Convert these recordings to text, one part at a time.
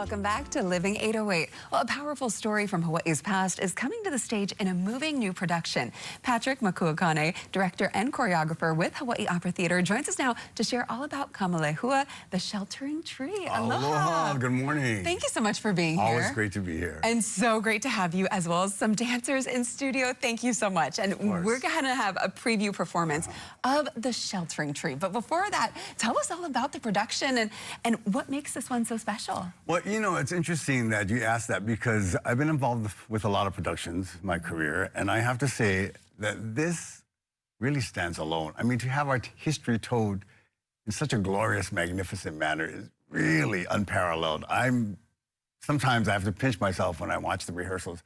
Welcome back to Living 808. Well, a powerful story from Hawaii's past is coming to the stage in a moving new production. Patrick Makuakane, director and choreographer with Hawai'i Opera Theatre, joins us now to share all about Kamalehua The Sheltering Tree. Aloha. Aloha. Good morning. Thank you so much for being here. Always great to be here. And so great to have you, as well as some dancers in studio. Thank you so much. And we're going to have a preview performance of The Sheltering Tree. But before that, tell us all about the production and what makes this one so special. Well, you know, it's interesting that you asked that because I've been involved with a lot of productions in my career, and I have to say that this really stands alone. I mean, to have our history told in such a glorious, magnificent manner is really unparalleled. Sometimes I have to pinch myself when I watch the rehearsals.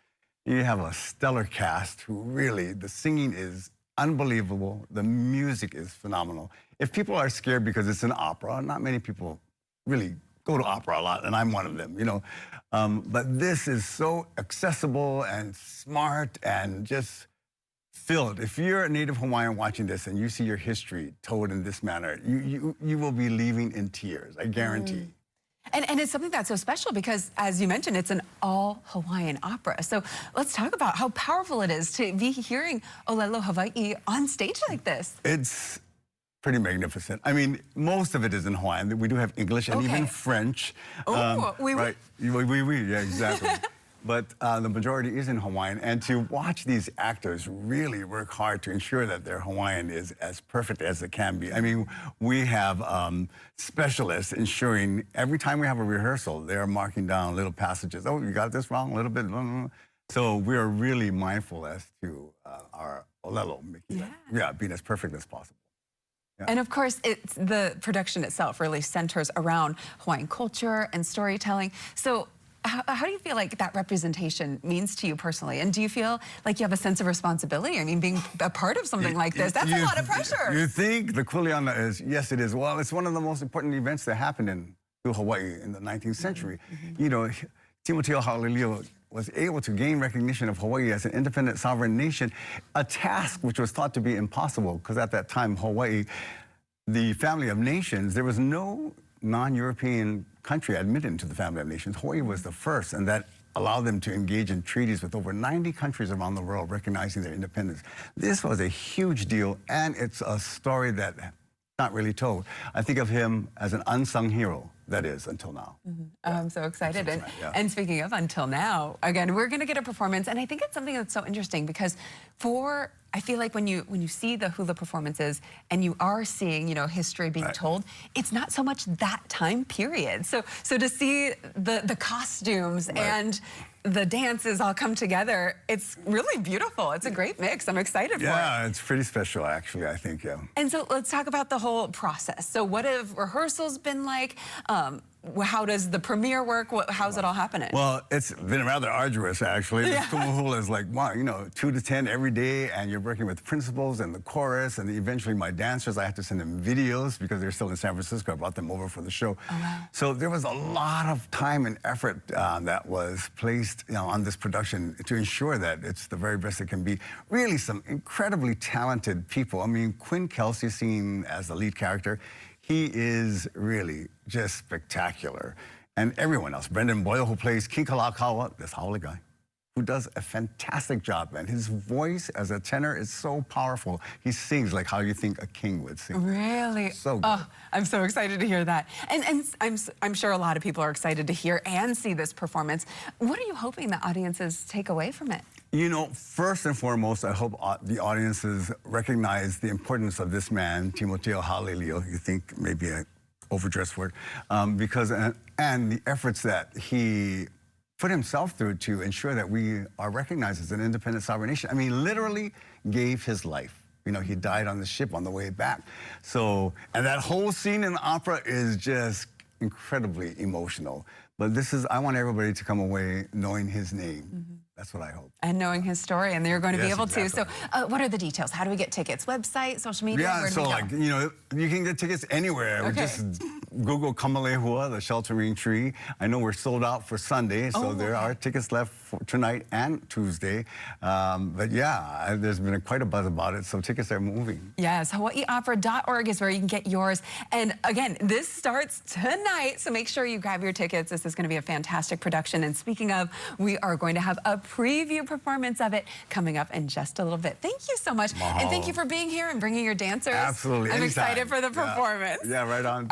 You have a stellar cast who really, the singing is unbelievable. The music is phenomenal. If people are scared because it's an opera, not many people really go to opera a lot, and I'm one of them, you know. But this is so accessible and smart and just filled. If you're a native Hawaiian watching this and you see your history told in this manner, you will be leaving in tears, I guarantee. And it's something that's so special because, as you mentioned, it's an all-Hawaiian opera. So let's talk about how powerful it is to be hearing Olelo Hawaii on stage like this. It's pretty magnificent. I mean, most of it is in Hawaiian. We do have English and even French. Oh, right. Yeah, exactly. But the majority is in Hawaiian. And to watch these actors really work hard to ensure that their Hawaiian is as perfect as it can be. I mean, we have specialists ensuring every time we have a rehearsal, they're marking down little passages. Oh, you got this wrong a little bit. So we are really mindful as to our Olelo being as perfect as possible. Yeah. And of course, the production itself really centers around Hawaiian culture and storytelling. So how do you feel like that representation means to you personally? And do you feel like you have a sense of responsibility? I mean, being a part of something like this, that's a lot of pressure. You think the kuleana is, yes, it is. Well, it's one of the most important events that happened in Hawaii in the 19th century. You know, Timoteo Ha'olilio was able to gain recognition of Hawaii as an independent sovereign nation, a task which was thought to be impossible because at that time, Hawaii, the family of nations, there was no non-European country admitted into the family of nations. Hawaii was the first, and that allowed them to engage in treaties with over 90 countries around the world recognizing their independence. This was a huge deal, and it's a story that's not really told. I think of him as an unsung hero. That is, until now. I'm so excited. And speaking of until now, again, we're going to get a performance. And I think it's something that's so interesting because I feel like when you see the hula performances and you are seeing, you know, history being told, it's not so much that time period. So to see the costumes and the dances all come together, it's really beautiful. It's a great mix. I'm excited for it. Yeah, it's pretty special, actually, I think, yeah. And so let's talk about the whole process. So what have rehearsals been like? How does the premiere work? How's it all happening? Well, it's been rather arduous, actually. The hula is like, wow, you know, 2 to 10 every day, and you're working with principals and the chorus, and eventually my dancers, I have to send them videos because they're still in San Francisco. I brought them over for the show. Oh, wow. So there was a lot of time and effort that was placed, you know, on this production to ensure that it's the very best it can be. Really some incredibly talented people. I mean, Quinn Kelsey singing as the lead character, he is really just spectacular. And everyone else, Brendan Boyle, who plays King Kalakaua, this haole guy, who does a fantastic job, man. His voice as a tenor is so powerful. He sings like how you think a king would sing. Really? So good. Oh, I'm so excited to hear that. And I'm sure a lot of people are excited to hear and see this performance. What are you hoping the audiences take away from it? You know, first and foremost, I hope the audiences recognize the importance of this man, Timoteo Ha'olilio. You think maybe an overdressed word, because and the efforts that he put himself through to ensure that we are recognized as an independent sovereign nation. I mean, literally gave his life. You know, he died on the ship on the way back. So, and that whole scene in the opera is just incredibly emotional. But I want everybody to come away knowing his name. That's what I hope. And knowing his story, and they're going to be able to. So what are the details? How do we get tickets? Website, social media? Yeah, so like, you know, you can get tickets anywhere. Okay. Just Google Kamalehua The Sheltering Tree. I know we're sold out for Sunday, so there are tickets left for tonight and Tuesday. But yeah, there's been quite a buzz about it, so tickets are moving. Yes, hawaiiopera.org is where you can get yours. And again, this starts tonight, so make sure you grab your tickets. This is going to be a fantastic production. And speaking of, we are going to have a preview performance of it coming up in just a little bit. Thank you so much. Mahalo. And thank you for being here and bringing your dancers. Absolutely. I'm Anytime. excited for the performance. Yeah, right on.